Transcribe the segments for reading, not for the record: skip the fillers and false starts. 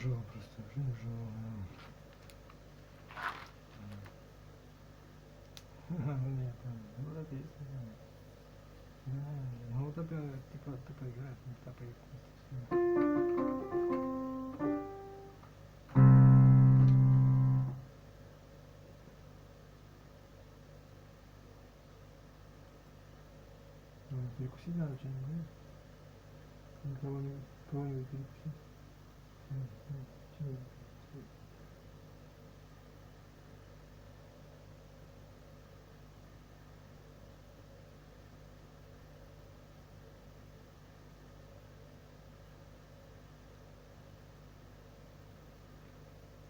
ржу просто, ржу. Нет, ну это есть. Ну это типа играет, не тапает. Перекусить надо что-нибудь, да? Кого-нибудь перекусить.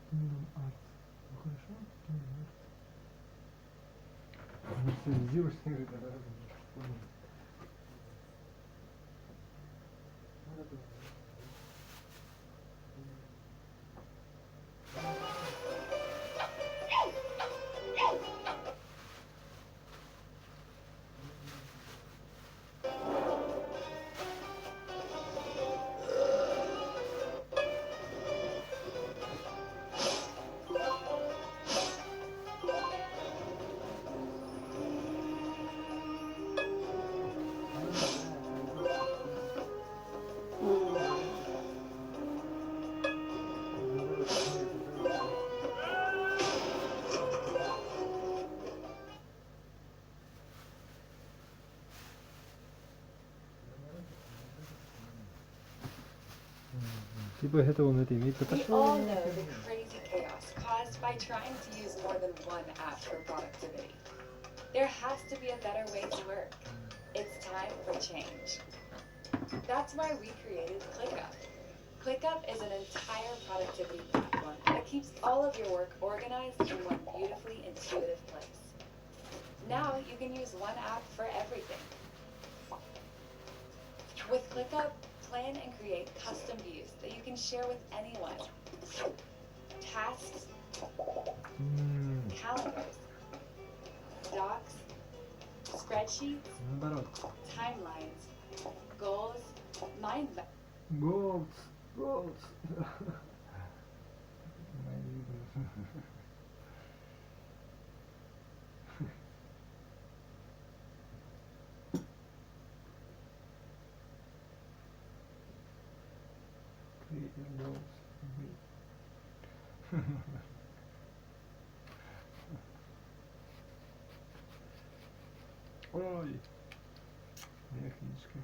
Kingdom Arts. Ну хорошо, Kingdom Arts. Специализируешься, когда понял. Типа это он это имеет. We all know the crazy chaos caused by trying to use more than one app for productivity. There has to be a better way to work. It's time for change. That's why we created ClickUp. ClickUp is an entire productivity platform that keeps all of your work organized in one beautifully intuitive place. Now you can use one app for everything. With ClickUp, plan and create custom views that you can share with anyone. Tasks, calendars, docs, spreadsheets, timelines, goals, mind maps. Goals. Create your goals. Ой, моя книжка.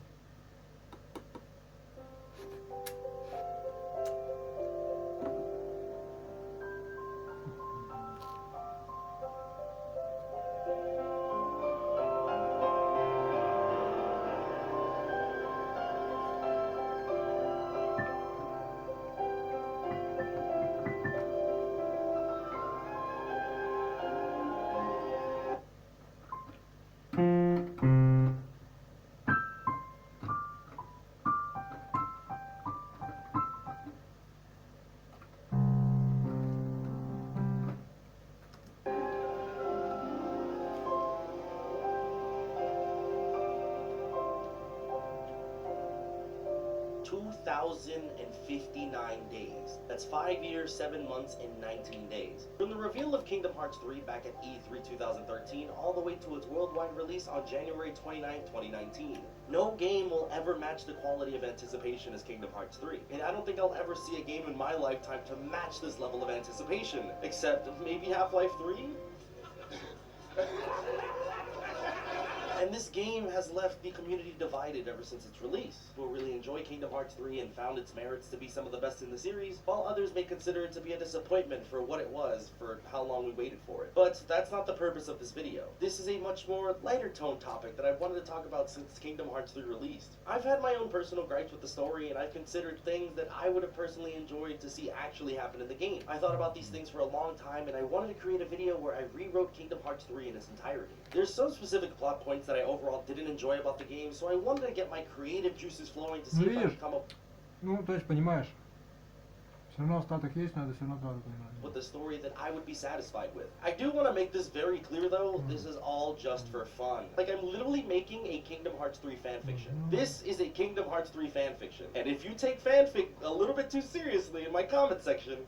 days. That's 5 years, 7 months, and 19 days. From the reveal of Kingdom Hearts 3 back at E3 2013 all the way to its worldwide release on January 29, 2019. No game will ever match the quality of anticipation as Kingdom Hearts 3, and I don't think I'll ever see a game in my lifetime to match this level of anticipation, except maybe Half-Life 3? And this game has left the community divided ever since its release. People really enjoy Kingdom Hearts 3 and found its merits to be some of the best in the series, while others may consider it to be a disappointment for what it was, for how long we waited for it. But that's not the purpose of this video. This is a much more lighter tone topic that I've wanted to talk about since Kingdom Hearts 3 released. I've had my own personal gripes with the story, and I've considered things that I would have personally enjoyed to see actually happen in the game. I thought about these things for a long time, and I wanted to create a video where I rewrote Kingdom Hearts 3 in its entirety. There's some specific plot points that I overall didn't enjoy about the game, so I wanted to get my creative juices flowing to see if I could come up. Ну, то есть, понимаешь, Все равно остаток есть, надо все равно два понимать. with a story that I would be satisfied with. I do want to make this very clear though, this is all just for fun. Like, I'm literally making a Kingdom Hearts 3 fanfiction. This is a Kingdom Hearts 3 fanfiction. And if you take fanfic a little bit too seriously in my comment section,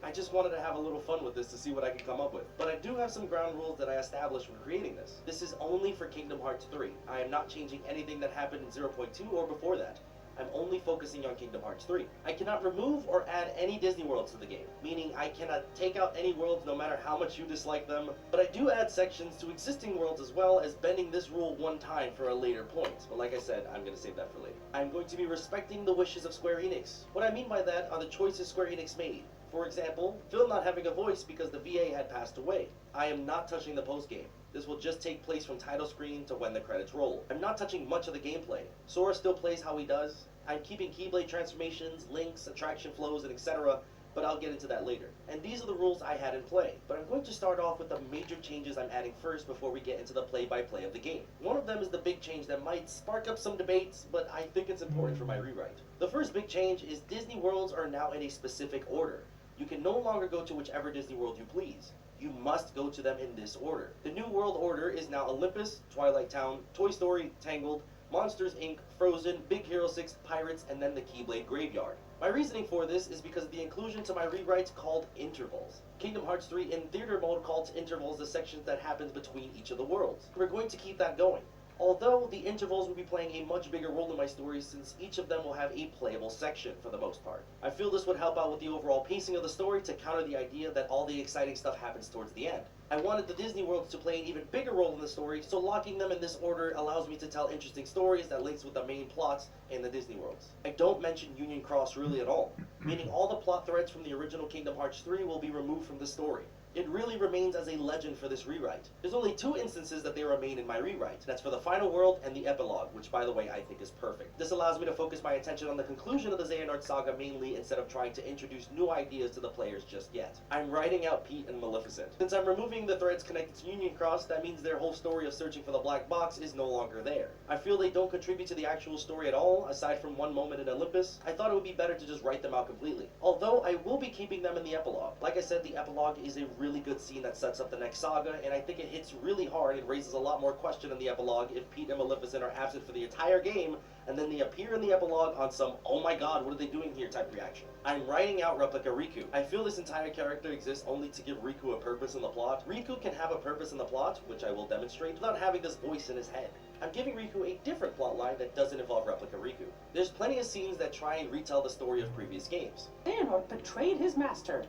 I just wanted to have a little fun with this to see what I can come up with. But I do have some ground rules that I established when creating this. This is only for Kingdom Hearts 3. I am not changing anything that happened in 0.2 or before that. I'm only focusing on Kingdom Hearts 3. I cannot remove or add any Disney worlds to the game, meaning I cannot take out any worlds no matter how much you dislike them, but I do add sections to existing worlds as well as bending this rule one time for a later point. But like I said, I'm going to save that for later. I'm going to be respecting the wishes of Square Enix. What I mean by that are the choices Square Enix made. For example, Phil not having a voice because the VA had passed away. I am not touching the post-game. This will just take place from title screen to when the credits roll. I'm not touching much of the gameplay. Sora still plays how he does. I'm keeping Keyblade transformations, links, attraction flows, and etc., but I'll get into that later. And these are the rules I had in play. But I'm going to start off with the major changes I'm adding first before we get into the play-by-play of the game. One of them is the big change that might spark up some debates, but I think it's important for my rewrite. The first big change is Disney worlds are now in a specific order. You can no longer go to whichever Disney world you please. You must go to them in this order. The new world order is now Olympus, Twilight Town, Toy Story, Tangled, Monsters Inc., Frozen, Big Hero 6, Pirates, and then the Keyblade Graveyard. My reasoning for this is because of the inclusion to my rewrites called intervals. Kingdom Hearts 3 in theater mode calls intervals the sections that happens between each of the worlds. We're going to keep that going. Although the intervals will be playing a much bigger role in my story since each of them will have a playable section for the most part. I feel this would help out with the overall pacing of the story to counter the idea that all the exciting stuff happens towards the end. I wanted the Disney worlds to play an even bigger role in the story, so locking them in this order allows me to tell interesting stories that links with the main plots in the Disney worlds. I don't mention Union Cross really at all, meaning all the plot threads from the original Kingdom Hearts 3 will be removed from the story. It really remains as a legend for this rewrite. There's only 2 instances that they remain in my rewrite. That's for the final world and the epilogue, which by the way I think is perfect. This allows me to focus my attention on the conclusion of the Xehanort saga mainly instead of trying to introduce new ideas to the players just yet. I'm writing out Pete and Maleficent. Since I'm removing the threads connected to Union Cross, that means their whole story of searching for the black box is no longer there. I feel they don't contribute to the actual story at all, aside from one moment in Olympus. I thought it would be better to just write them out completely. Although I will be keeping them in the epilogue. Like I said, the epilogue is a really good scene that sets up the next saga, and I think it hits really hard and raises a lot more question in the epilogue if Pete and Maleficent are absent for the entire game, and then they appear in the epilogue on some, oh my god, what are they doing here type reaction. I'm writing out Replica Riku. I feel this entire character exists only to give Riku a purpose in the plot. Riku can have a purpose in the plot, which I will demonstrate, without having this voice in his head. I'm giving Riku a different plotline that doesn't involve Replica Riku. There's plenty of scenes that try and retell the story of previous games. Xehanort betrayed his master,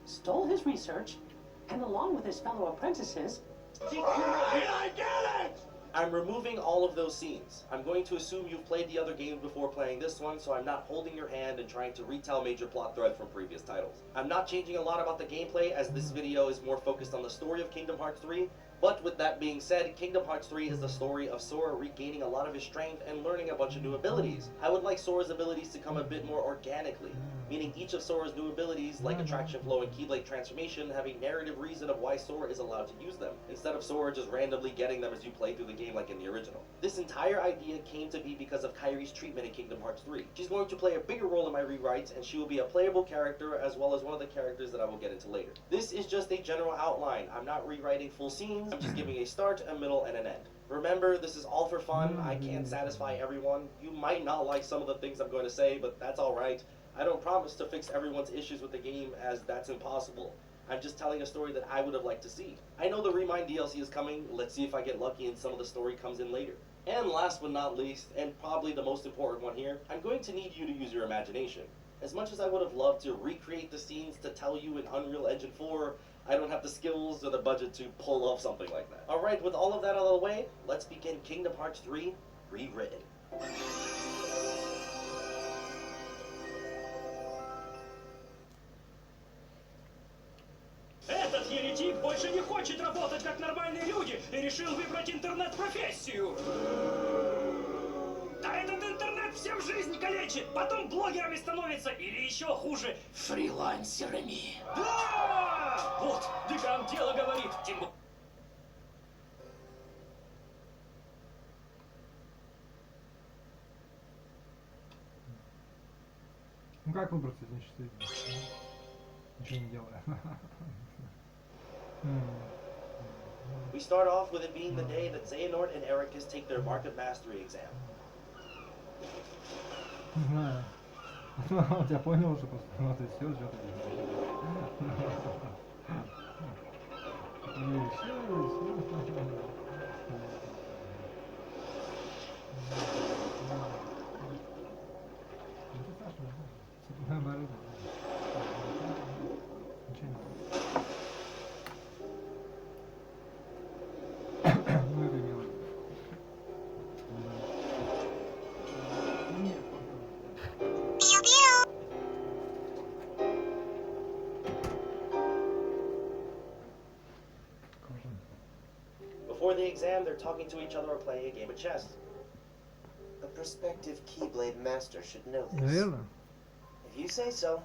stole his research, and along with his fellow apprentices... I get it! I'm removing all of those scenes. I'm going to assume you've played the other games before playing this one, so I'm not holding your hand and trying to retell major plot threads from previous titles. I'm not changing a lot about the gameplay, as this video is more focused on the story of Kingdom Hearts 3, but with that being said, Kingdom Hearts 3 is the story of Sora regaining a lot of his strength and learning a bunch of new abilities. I would like Sora's abilities to come a bit more organically, meaning each of Sora's new abilities, like Attraction Flow and Keyblade Transformation, have a narrative reason of why Sora is allowed to use them, instead of Sora just randomly getting them as you play through the game like in the original. This entire idea came to be because of Kairi's treatment in Kingdom Hearts 3. She's going to play a bigger role in my rewrites, and she will be a playable character as well as one of the characters that I will get into later. This is just a general outline. I'm not rewriting full scenes, I'm just giving a start, a middle, and an end. Remember, this is all for fun. I can't satisfy everyone. You might not like some of the things I'm going to say, but that's alright. I don't promise to fix everyone's issues with the game, as that's impossible. I'm just telling a story that I would have liked to see. I know the Remind DLC is coming. Let's see if I get lucky and some of the story comes in later. And last but not least, and probably the most important one here, I'm going to need you to use your imagination. As much as I would have loved to recreate the scenes to tell you in Unreal Engine 4, I don't have the skills or the budget to pull off something like that. Alright, with all of that out of the way, let's begin Kingdom Hearts 3 Rewritten. Этот еретик больше не хочет работать как нормальные люди и решил выбрать интернет-профессию. Да этот интернет всем жизнь калечит, потом блогерами становится или еще хуже, фрилансерами. Да! Вот, Декан дело говорит, тем... 그러니까 как выбраться из нечувствительности? Ничего не делая. We start off with it being the day that Xehanort and Ericus take their market mastery exam. Не знаю. Вот я понял уже просто. Вот и все, ждет. Наоборот. Ничего не ну это мило. Before the exam, they're talking to each other or playing a game of chess. A prospective Keyblade master should know this. Наверное. If you say so.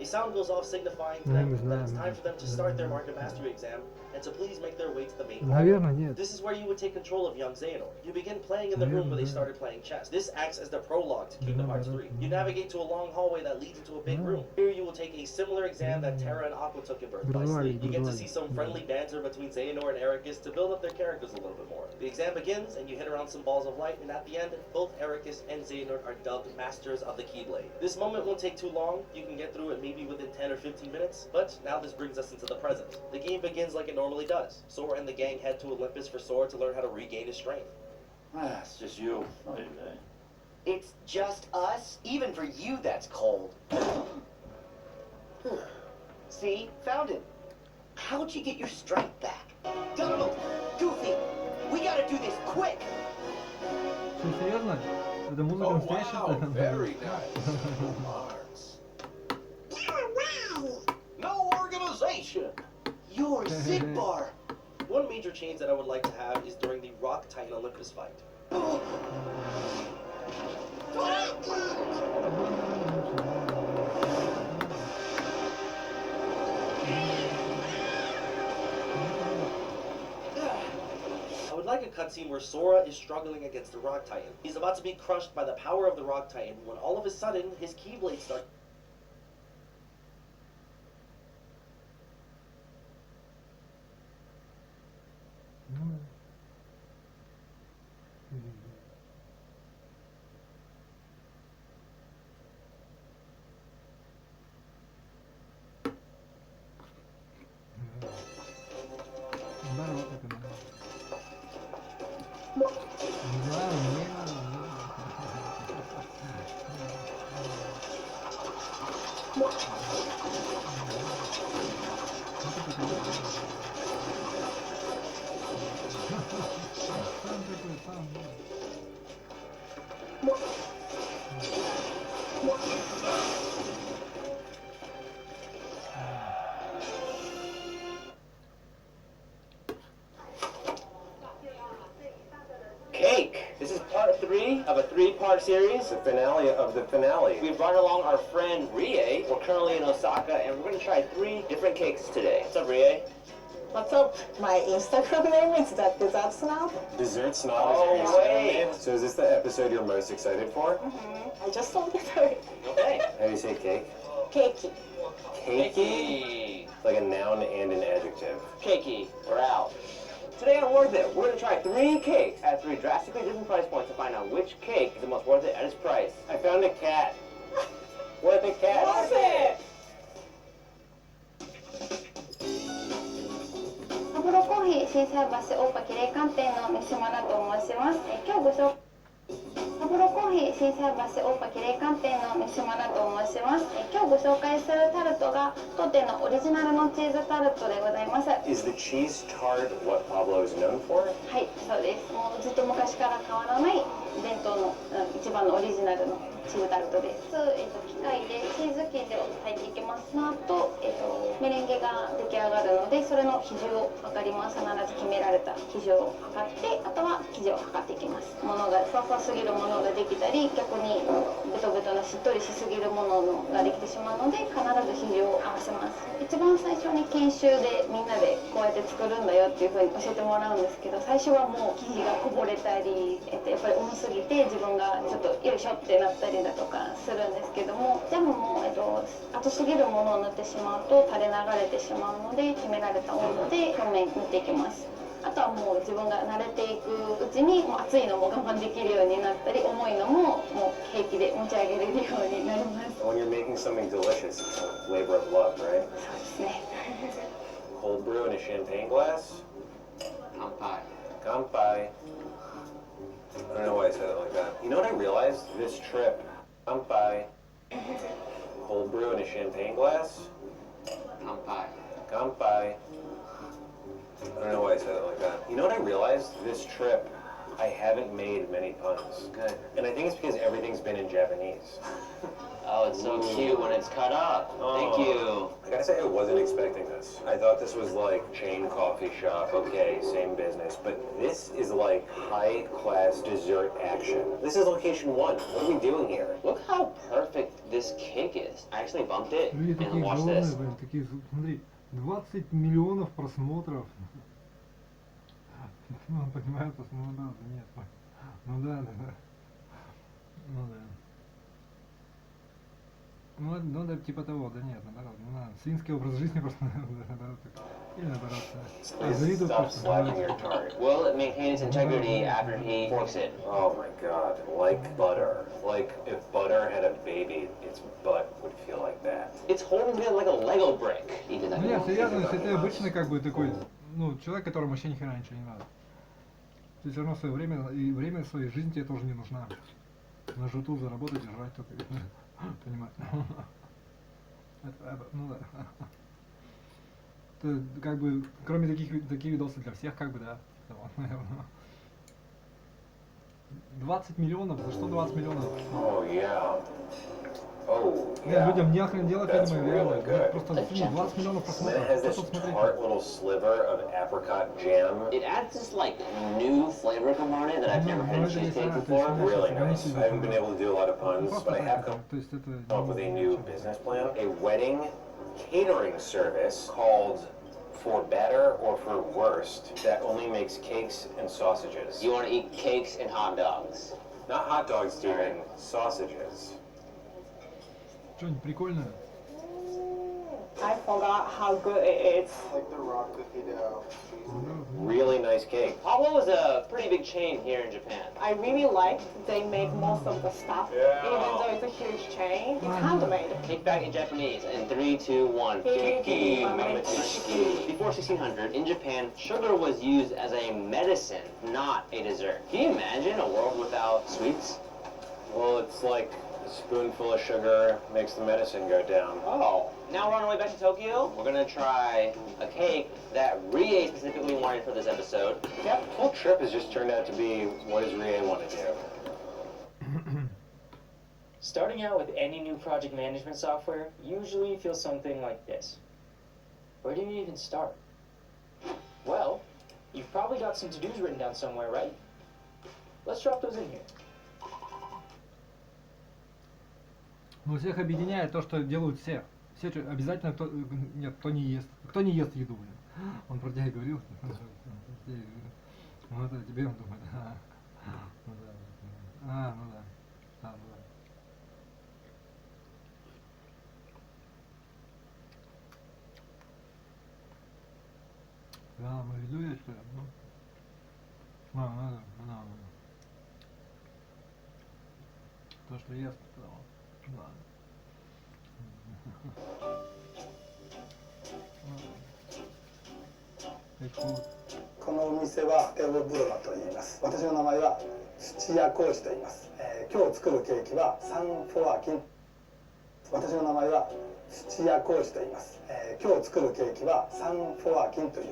A sound goes off signifying to them that it's time for them to start their market mastery exam and to please make their way to the main hall. Наверное, нет. This is where you would take control of young Xehanort. You begin playing in the room where they started playing chess. This acts as the prologue to Kingdom Hearts 3. You navigate to a long hallway that leads into a big room. Here you will take a similar exam that Terra and Aqua took in Birth by Sleep. You get to see some friendly banter between Xehanort and Ericus to build up their characters a little bit more. The exam begins and you hit around some balls of light, and at the end, both Ericus and Xehanort are dubbed Masters of the Keyblade. This moment won't take too long. You can get through it maybe within 10 or 15 minutes, but now this brings us into the present. The game begins like it normally does. Sora and the gang head to Olympus for Sora to learn how to regain his strength. Ah, it's just you. It's just us? Even for you, that's cold. See? Found him. How'd you get your strength back? Donald! Goofy! We gotta do this quick! Что, серьезно? Это музыка настоящая? Very nice. Remarks. No organization. You're Zigbar! One major change that I would like to have is during the Rock Titan Olympus fight. I would like a cutscene where Sora is struggling against the Rock Titan. He's about to be crushed by the power of the Rock Titan when all of a sudden his Keyblade starts. Cake! This is part 3 of a 3-part series. The finale of the finale. We brought along our friend Rie. We're currently in Osaka, and we're going to try 3 different cakes today. What's up, Rie? What's up? My Instagram name is that Dessert Snob. Dessert Snob Oh, is your wait. name? So is this the episode you're most excited for? I just told you that. Okay. How do you say cake? Cakey. Cakey. Like a noun and an adjective. Cakey. We're out. Today on Worth It, we're going to try 3 cakes at 3 drastically different price points to find out which cake is the most worth it at its price. I found a cat. Worth it, cat. Worth it! サブロコーヒー心斎橋大岡きれい館店の三島だと申します。今日ご紹介サブロコーヒー心斎橋大岡きれい館店の三島だと申します。今日ご紹介するタルトが当店のオリジナルのチーズタルトでございます。 Is the cheese tart what Pablo is known for? はい、そうです。もうずっと昔から変わらない伝統の一番のオリジナルのチーズタルトです。機械でチーズ生地を炊いていきます。その後、メレンゲが出来上がるので、それの比重を測ります。必ず決められた比重を測って、あとは生地を測っていきます。ものがふわふわすぎるものができたり、逆にベトベトのしっとりしすぎるものができてしまうので、必ず比重を合わせます。一番最初に研修でみんなでこうやって作るんだよっていうふうに教えてもらうんですけど、最初はもう生地がこぼれたり、やっぱり重すぎて自分がちょっととよいしょってなったりだとかするんですけども、ジャムも、後すぎるものを塗ってしまうと垂れ流れてしまうので、決められた温度で表面塗っていきます。あとはもう自分が慣れていくうちに、もう熱いのも我慢できるようになったり、重いのももう平気で持ち上げれるようになります。When you're making something delicious, it's a labor of love, right? そうですね。Cold brew in a champagne glass? Kanpai. Kanpai. I don't know why I said it like that. You know what I realized? This trip. Kanpai. Cold brew in a champagne glass? Kanpai. Kanpai. I don't know why I said it like that. You know what I realized? This trip, I haven't made many puns. Good. And I think it's because everything's been in Japanese. Oh, it's so cute when it's cut up. Thank you. I gotta say, I wasn't expecting this. I thought this was like chain coffee shop, okay, same business. But this is like high-class dessert action. This is location 1. What are we doing here? Look how perfect this cake is. I actually bumped it Люди and такие watch голодные, this. блин, такие, смотри, 20 миллионов просмотров. Ну, он понимает, что, ну да, нет, ну да, ну да. Ну да, типа того, да нет, наоборот, ну да, свинский образ жизни просто, наоборот, или наоборот, Please stop slapping your tart. Will it maintain its integrity after he forks it? Oh my god, like butter. Like if butter had a baby, its butt would feel like that. It's holding together like a Lego brick. Even Ну нет, серьезно, если ты обычный как бы такой, ну, человек, которому вообще ни хера ничего не надо. Ты все равно свое время, и время своей жизни тебе тоже не нужна. На жуту заработать и жрать только, понимаешь? Ну да. Это как бы, кроме таких видосов для всех, как бы, да. 20 миллионов? За что 20 миллионов? Oh yeah. Oh Нет, yeah. людям не охрен делать, That's видимо, really реально. good. Просто 20 миллионов And then просмотров. it has Что this тут смотреть? tart little sliver of apricot jam. It adds this like new flavor component that I've never had in cheesecake before. Really nice. I haven't been able to do a lot of puns, but I have come То есть это... up with a new business plan. A wedding catering service called For Better or For Worst that only makes cakes and sausages. You want to eat cakes and hot dogs. Not hot dogs, Steven. Sausages. Что-нибудь прикольное? I forgot how good it is. Like the rock cookie dough. Really nice cake. Pablo is a pretty big chain here in Japan. I really like they make most of the stuff. Yeah. Even though it's a huge chain, it's handmade. Take back in Japanese in 3, 2, 1. Kiki, Mamachishiki. Before 1600, in Japan, sugar was used as a medicine, not a dessert. Can you imagine a world without sweets? Well, it's like a spoonful of sugar makes the medicine go down. Oh. Now we're on our way back to Tokyo. We're gonna try a cake that Rie specifically wanted for this episode. That whole trip has just turned out to be what does Rie want to do? Starting out with any new project management software usually feels something like this. Where do you even start? Well, you've probably got some to-dos written down somewhere, right? Let's drop those in here. Но всех объединяет то, что делают все. Все обязательно нет, кто не ест. Кто не ест еду, блин. Он про тебя и говорил. Ну это тебе он думает. Ну да. Ну да. Ну да. Да, мы веду я что ли? Надо. То, что ест, ладно. このお店はエボブロマと言います。私の名前は土屋浩二と言います。今日作るケーキはサンフォアキン。私の名前は土屋浩二と言います。今日作るケーキはサンフォアキンという